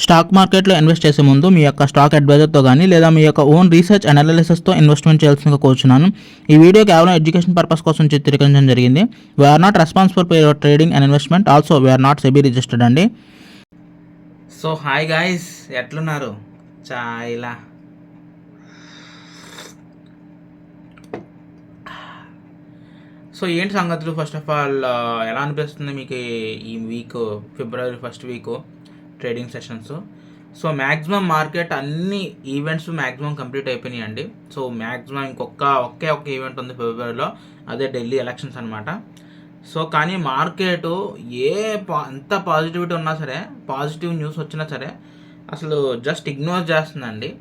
Stock మార్కెట్లో invest చేసే ముందు మీ యొక్క స్టాక్ అడ్వైజర్తో కానీ లేదా మీ యొక్క ఓన్ రీసెర్చ్ అనాలిసిస్తో ఇన్వెస్ట్మెంట్ చేయాల్సిందిగా కోరుచున్నాను. ఈ వీడియో కేవలం ఎడ్యుకేషన్ పర్పస్ కోసం చిత్రీకరించడం జరిగింది. We are not responsible for your trading and investment. Also we are not SEBI registered అండి. సో హాయ్ గాయ్స్, ఎట్లున్నారు? చాయ్లా సో ఏంటి సంగతులు? ఫస్ట్ ఆఫ్ ఆల్ ఎలా అనిపిస్తుంది మీకు ఈ week, February first week trading sessions? So maximum market అన్ని ఈవెంట్స్ మ్యాక్సిమం కంప్లీట్ అయిపోయినాయి అండి. సో మ్యాక్సిమం ఒకే ఒక ఈవెంట్ ఉంది ఫిబ్రవరిలో, అదే ఢిల్లీ ఎలక్షన్స్ అనమాట. సో కానీ మార్కెట్ ఎంత పాజిటివిటీ ఉన్నా సరే, పాజిటివ్ న్యూస్ వచ్చినా సరే అసలు జస్ట్ ఇగ్నోర్ చేస్తుందండి.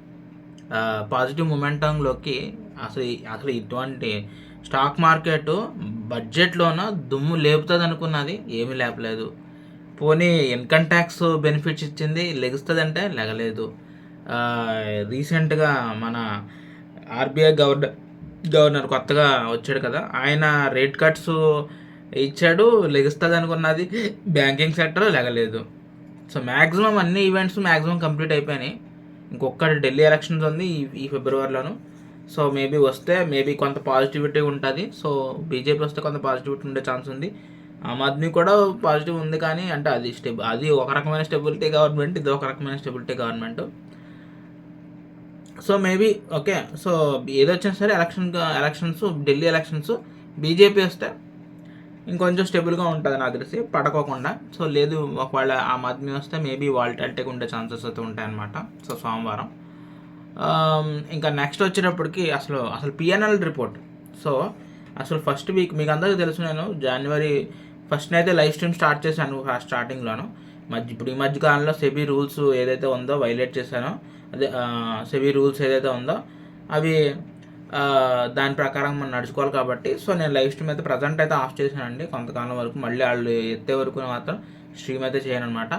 పాజిటివ్ మొమెంటంలోకి అసలు ఇటువంటి స్టాక్ మార్కెట్ బడ్జెట్లోన దుమ్ము లేపుతుంది అనుకున్నది, ఏమీ లేపలేదు. పోనీ ఇన్కమ్ ట్యాక్స్ బెనిఫిట్స్ ఇచ్చింది, లెగుస్తుందంటే లెగలేదు. రీసెంట్గా మన ఆర్బీఐ గవర్నర్ కొత్తగా వచ్చాడు కదా, ఆయన రేట్ కట్స్ ఇచ్చాడు, లెగుస్తుంది అనుకున్నది. బ్యాంకింగ్ సెక్టర్ లెగలేదు. సో మ్యాక్సిమం అన్ని ఈవెంట్స్ మ్యాక్సిమం కంప్లీట్ అయిపోయినాయి. ఇంకొకటి ఢిల్లీ ఎలక్షన్స్ ఉంది ఈ ఫిబ్రవరిలోను. సో మేబీ కొంత పాజిటివిటీ ఉంటుంది. సో బీజేపీ వస్తే కొంత పాజిటివిటీ ఉండే ఛాన్స్ ఉంది. ఆమ్ ఆద్మీ కూడా పాజిటివ్ ఉంది, కానీ అంటే అది ఒక రకమైన స్టెబిలిటీ గవర్నమెంట్, ఇది ఒక రకమైన stability government. So maybe okay. So ఏదొచ్చినా సరే ఎలక్షన్స్ ఢిల్లీ ఎలక్షన్స్ బీజేపీ వస్తే ఇంకొంచెం స్టెబుల్గా ఉంటుంది నాకు తెలిసి, పడకోకుండా. సో లేదు, ఒకవేళ ఆమ్ ఆద్మీ వస్తే మేబీ వాల్టాలిటీగా ఉండే ఛాన్సెస్ అయితే ఉంటాయన్నమాట. సో సోమవారం ఇంకా నెక్స్ట్ వచ్చేటప్పటికి అసలు పిఎన్ఎల్ రిపోర్ట్. సో అసలు ఫస్ట్ వీక్ మీకు అందరికీ తెలుసు, నేను జనవరి 1st అయితే లైవ్ స్ట్రీమ్ స్టార్ట్ చేశాను స్టార్టింగ్లోను. ఇప్పుడు ఈ మధ్యకాలంలో సెబీ రూల్స్ ఏదైతే ఉందో వైలేట్ చేశానో, అదే సెబీ రూల్స్ ఏదైతే ఉందో అవి దాని ప్రకారం మనం నడుచుకోవాలి కాబట్టి. సో నేను లైవ్ స్ట్రీమ్ అయితే ప్రజెంట్ అయితే ఆఫ్ చేశానండి కొంతకాలం వరకు. మళ్ళీ వాళ్ళు ఎత్తే వరకు మాత్రం స్ట్రీమ్ అయితే చేయను అనమాట.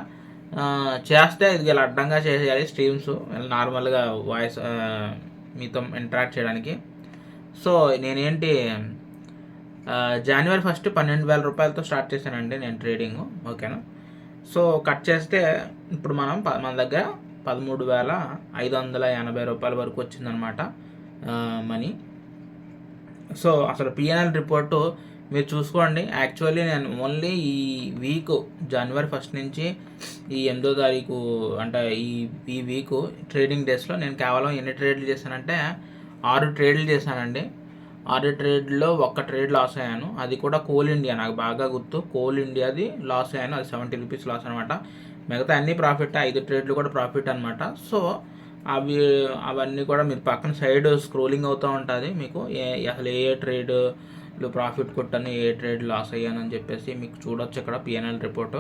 చేస్తే ఇది ఇలా అడ్డంగా చేసేయాలి స్ట్రీమ్స్, నార్మల్గా వాయిస్ మీతో ఇంటరాక్ట్ చేయడానికి. సో నేనేంటి జనవరి 1 12,000 రూపాయలతో స్టార్ట్ చేశానండి నేను ట్రేడింగ్, ఓకేనా. సో కట్ చేస్తే ఇప్పుడు మన దగ్గర 13,580 రూపాయల వరకు వచ్చిందనమాట మనీ. సో అసలు పిఎన్ఎల్ రిపోర్టు మీరు చూసుకోండి. యాక్చువల్లీ నేను ఓన్లీ ఈ వీక్ జనవరి 1 నుంచి ఈ 8వ తారీఖు అంటే ఈ వీక్ ట్రేడింగ్ డేస్లో నేను కేవలం ఎన్ని ట్రేడ్లు చేశానంటే 6 ట్రేడ్లు చేశానండి. 6 ట్రేడ్లో 1 ట్రేడ్ లాస్ అయ్యాను. అది కూడా కోల్ ఇండియా, నాకు బాగా గుర్తు. కోల్ ఇండియాది లాస్ అయ్యాను, అది 70 రూపీస్ లాస్ అనమాట. మిగతా అన్ని ప్రాఫిట్, 5 ట్రేడ్లు కూడా ప్రాఫిట్ అనమాట. సో అవన్నీ కూడా మీరు పక్కన సైడ్ స్క్రోలింగ్ అవుతూ ఉంటుంది మీకు, అసలు ఏ ట్రేడ్లు ప్రాఫిట్ కొట్టాను, ఏ ట్రేడ్ లాస్ అయ్యాను అని చెప్పేసి మీకు చూడొచ్చు ఇక్కడ పిఎన్ఎల్ రిపోర్టు.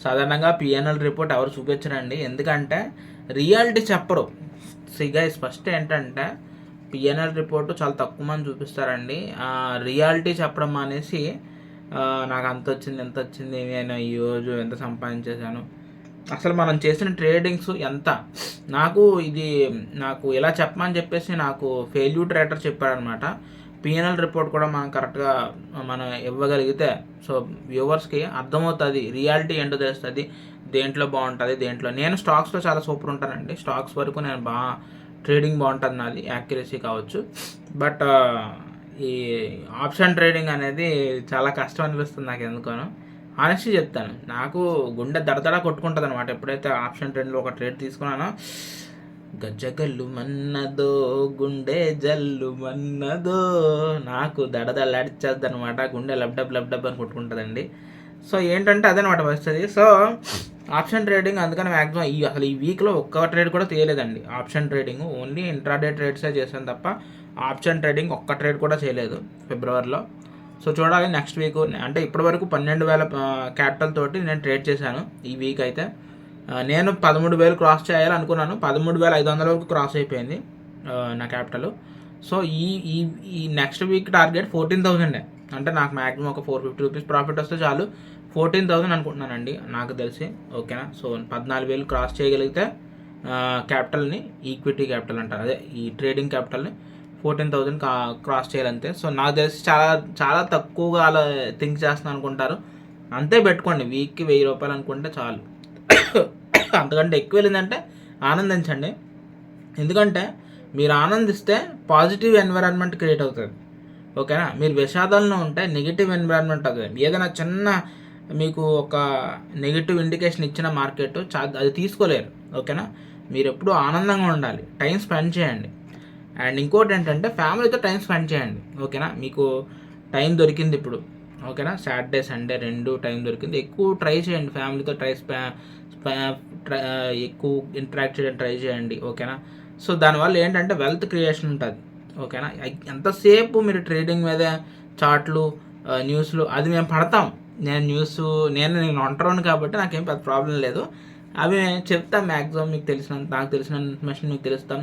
సాధారణంగా పిఎన్ఎల్ రిపోర్ట్ ఎవరు చూపించరండి, ఎందుకంటే రియాలిటీ చెప్పరు. గైస్ ఫస్ట్ ఏంటంటే పిఎన్ఎల్ రిపోర్టు చాలా తక్కువ మంది చూపిస్తారండి. రియాలిటీ చెప్పడం అనేసి నాకు అంత వచ్చింది, ఎంత వచ్చింది, నేను ఈరోజు ఎంత సంపాదించేశాను, అసలు మనం చేసిన ట్రేడింగ్స్ ఎంత. నాకు ఇలా చెప్పమని చెప్పేసి నాకు ఫెయిల్యూర్ ట్రేడర్ చెప్పారనమాట. పిఎన్ఎల్ రిపోర్ట్ కూడా మనం కరెక్ట్గా ఇవ్వగలిగితే సో వ్యూవర్స్కి అర్థమవుతుంది, రియాలిటీ ఏంటో తెలుస్తుంది, దేంట్లో బాగుంటుంది, దేంట్లో. నేను స్టాక్స్లో చాలా సూపర్ ఉంటానండి. స్టాక్స్ వరకు నేను ట్రేడింగ్ బాగుంటుంది, నాది యాక్యురసీ కావచ్చు. బట్ ఈ ఆప్షన్ ట్రేడింగ్ అనేది చాలా కష్టం అనిపిస్తుంది నాకు ఎందుకనో. ఆనెస్ట్గా చెప్తాను, నాకు గుండె దడదడ కొట్టుకుంటుంది అనమాట ఎప్పుడైతే ఆప్షన్ ట్రేడ్లో ఒక ట్రేడ్ తీసుకున్నానో. గజ్జగల్లు మన్నదో గుండె జల్లు మన్నదో, నాకు దడదలాడిచ్చేద్ది అనమాట, గుండె లబ్డబ్ అని కొట్టుకుంటుందండి. సో ఏంటంటే అదనమాట పరిస్థితి. సో ఆప్షన్ ట్రేడింగ్ అందుకని మ్యాక్సిమం అసలు ఈ వీక్లో ఒక్క ట్రేడ్ కూడా చేయలేదండి. ఆప్షన్ ట్రేడింగ్ ఓన్లీ ఇంట్రాడే ట్రేడ్సే చేశాను తప్ప ఆప్షన్ ట్రేడింగ్ ఒక్క ట్రేడ్ కూడా చేయలేదు ఫిబ్రవరిలో. సో చూడాలి నెక్స్ట్ వీక్. అంటే ఇప్పటివరకు 12,000 క్యాపిటల్ తోటి నేను ట్రేడ్ చేశాను. ఈ వీక్ అయితే నేను 13,000 క్రాస్ చేయాలనుకున్నాను, 13,500 వరకు క్రాస్ అయిపోయింది నా క్యాపిటల్. సో ఈ నెక్స్ట్ వీక్ టార్గెట్ 14,000. అంటే నాకు మ్యాక్సిమం ఒక 450 రూపీస్ ప్రాఫిట్ వస్తే చాలు. 14,000 అనుకుంటున్నానండి నాకు తెలిసి, ఓకేనా. సో 14,000 క్రాస్ చేయగలిగితే క్యాపిటల్ని, ఈక్విటీ క్యాపిటల్ అంటారు, అదే ఈ ట్రేడింగ్ క్యాపిటల్ని 14,000 క్రాస్ చేయాలంతే. సో నాకు తెలిసి చాలా చాలా తక్కువగా అలా థింక్ చేస్తున్నాను అనుకుంటారు. అంతే పెట్టుకోండి, వీక్కి 1,000 రూపాయలు అనుకుంటే చాలు. అంతకంటే ఎక్కువ వెళ్ళిందంటే ఆనందించండి. ఎందుకంటే మీరు ఆనందిస్తే పాజిటివ్ ఎన్విరాన్మెంట్ క్రియేట్ అవుతుంది. ఓకేనా. మీరు విషాదాలను ఉంటే నెగిటివ్ ఎన్విరాన్మెంట్ అవుతుంది. ఏదైనా చిన్న మీకు ఒక నెగిటివ్ ఇండికేషన్ ఇచ్చిన మార్కెట్ అది తీసుకోలేరు. ఓకేనా. మీరు ఎప్పుడూ ఆనందంగా ఉండాలి, టైం స్పెండ్ చేయండి. అండ్ ఇంకోటి ఏంటంటే ఫ్యామిలీతో టైం స్పెండ్ చేయండి. ఓకేనా. మీకు టైం దొరికింది ఇప్పుడు. ఓకేనా. సాటర్డే సండే 2 టైం దొరికింది. ఎక్కువ ట్రై చేయండి ఫ్యామిలీతో ఎక్కువ ఇంటరాక్ట్ చేయడానికి ట్రై చేయండి. ఓకేనా. సో దానివల్ల ఏంటంటే వెల్త్ క్రియేషన్ ఉంటుంది. ఓకేనా. ఎంతసేపు మీరు ట్రేడింగ్ మీద చార్ట్లు న్యూస్లు అది మేము పడతాం. నేను ఒంటరిని కాబట్టి నాకేం పెద్ద ప్రాబ్లం లేదు. అవి చెప్తాం మ్యాక్సిమం, మీకు నాకు తెలిసిన ఇన్ఫర్మేషన్ మీకు తెలుస్తాం.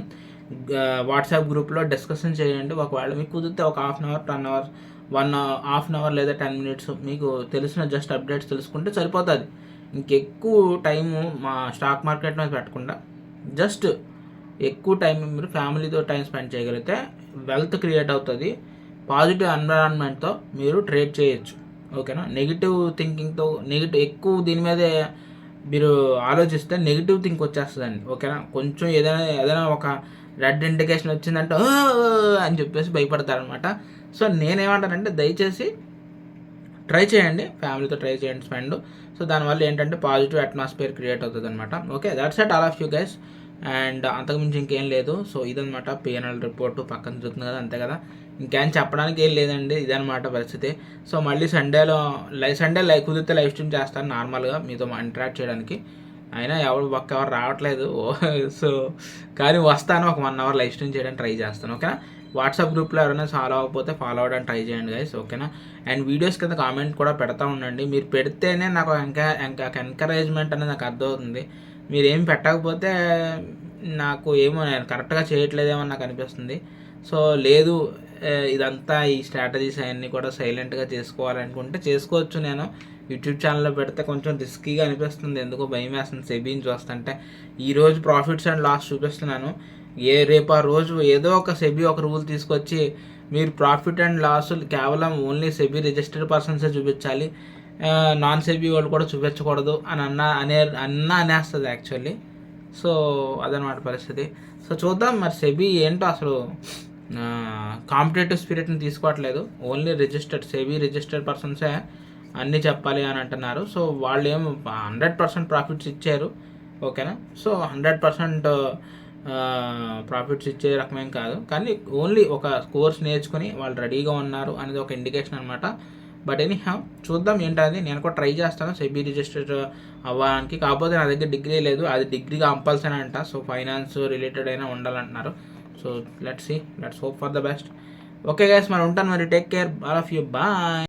వాట్సాప్ గ్రూప్లో డిస్కషన్ చేయండి. ఒకవేళ మీకు కుదిరితే ఒక 1/2 అవర్ 10 అవర్స్ 1.5 అవర్ లేదా 10 మినిట్స్ మీకు తెలిసిన జస్ట్ అప్డేట్స్ తెలుసుకుంటే సరిపోతుంది. ఇంకెక్కువ టైము మా స్టాక్ మార్కెట్ మీద పెట్టకుండా జస్ట్ ఎక్కువ టైం మీరు ఫ్యామిలీతో టైం స్పెండ్ చేయగలిగితే వెల్త్ క్రియేట్ అవుతుంది. పాజిటివ్ ఎన్విరాన్మెంట్తో మీరు ట్రేడ్ చేయొచ్చు. ఓకేనా. నెగిటివ్ థింకింగ్తో ఎక్కువ దీని మీదే మీరు ఆలోచిస్తే నెగిటివ్ థింక్ వచ్చేస్తుందండి. ఓకేనా. కొంచెం ఏదైనా ఒక రెడ్ ఇండికేషన్ వచ్చిందంటే అని చెప్పేసి భయపడతారనమాట. సో నేనేమంటానంటే దయచేసి ట్రై చేయండి, ఫ్యామిలీతో ట్రై చేయండి స్పెండ్. సో దానివల్ల ఏంటంటే పాజిటివ్ అట్మాస్ఫియర్ క్రియేట్ అవుతుంది అనమాట. Okay, that's it all of you guys. And అంతకుమించి ఇంకేం లేదు. సో ఇదనమాట పిఎన్ఎల్ రిపోర్టు పక్కన చూస్తుంది కదా, అంతే కదా, ఇంకేం చెప్పడానికి ఏం లేదండి. ఇదనమాట పరిస్థితి. సో మళ్ళీ సండే కుదిరితే లైవ్ స్ట్రీమ్ చేస్తాను నార్మల్గా మీతో ఇంటరాక్ట్ చేయడానికి. అయినా ఎవరు రావట్లేదు. సో కానీ వస్తాను, ఒక 1 అవర్ లైవ్ స్ట్రీమ్ చేయడానికి ట్రై చేస్తాను. ఓకేనా. వాట్సాప్ గ్రూప్లో ఎవరైనా ఫాలో అవ్వకపోతే ఫాలో అవ్వడానికి ట్రై చేయండి గైస్. ఓకేనా. అండ్ వీడియోస్ కింద కామెంట్ కూడా పెడతా ఉండండి. మీరు పెడితేనే నాకు ఎంకరేజ్మెంట్ అనేది నాకు అర్థమవుతుంది. మీరు ఏం పెట్టకపోతే నాకు ఏమో నేను కరెక్ట్గా చేయట్లేదేమో నాకు అనిపిస్తుంది. సో లేదు, ఇదంతా ఈ స్ట్రాటజీస్ అవన్నీ కూడా సైలెంట్గా చేసుకోవాలనుకుంటే చేసుకోవచ్చు. నేను యూట్యూబ్ ఛానల్లో పెడితే కొంచెం రిస్కీగా అనిపిస్తుంది, ఎందుకో భయం వేస్తుంది సెబీని చూస్తుంటే. ఈరోజు ప్రాఫిట్స్ అండ్ లాస్ చూపిస్తున్నాను, రేపు ఆ రోజు ఏదో ఒక సెబీ ఒక రూల్ తీసుకొచ్చి మీరు ప్రాఫిట్ అండ్ లాస్ కేవలం ఓన్లీ సెబీ రిజిస్టర్డ్ పర్సన్సే చూపించాలి, నాన్ సెబీ వాళ్ళు కూడా చూపించకూడదు అని అనేస్తుంది యాక్చువల్లీ. సో అదనమాట పరిస్థితి. సో చూద్దాం మరి సెబీ ఏంటో అసలు కాంపిటేటివ్ స్పిరిట్ని తీసుకోవట్లేదు. ఓన్లీ సెబీ రిజిస్టర్డ్ పర్సన్సే అన్నీ చెప్పాలి అని అంటున్నారు. సో వాళ్ళు ఏమో 100% ప్రాఫిట్స్ ఇచ్చారు. ఓకేనా. సో 100% ప్రాఫిట్స్ ఇచ్చే రకమేం కాదు, కానీ ఓన్లీ ఒక కోర్స్ నేర్చుకుని వాళ్ళు రెడీగా ఉన్నారు అనేది ఒక ఇండికేషన్ అనమాట. బట్ ఎనీహౌ చూద్దాం ఏంటది. నేను కూడా ట్రై చేస్తాను సెబీ రిజిస్టర్ అవ్వడానికి. కాకపోతే నా దగ్గర డిగ్రీ లేదు, అది డిగ్రీ కంపల్సరీ అంట. సో ఫైనాన్స్ రిలేటెడ్ అయినా ఉండాలంటున్నారు. So let's hope for the best. Okay guys, మరి ఉంటాను మరి. Take care all of you, bye.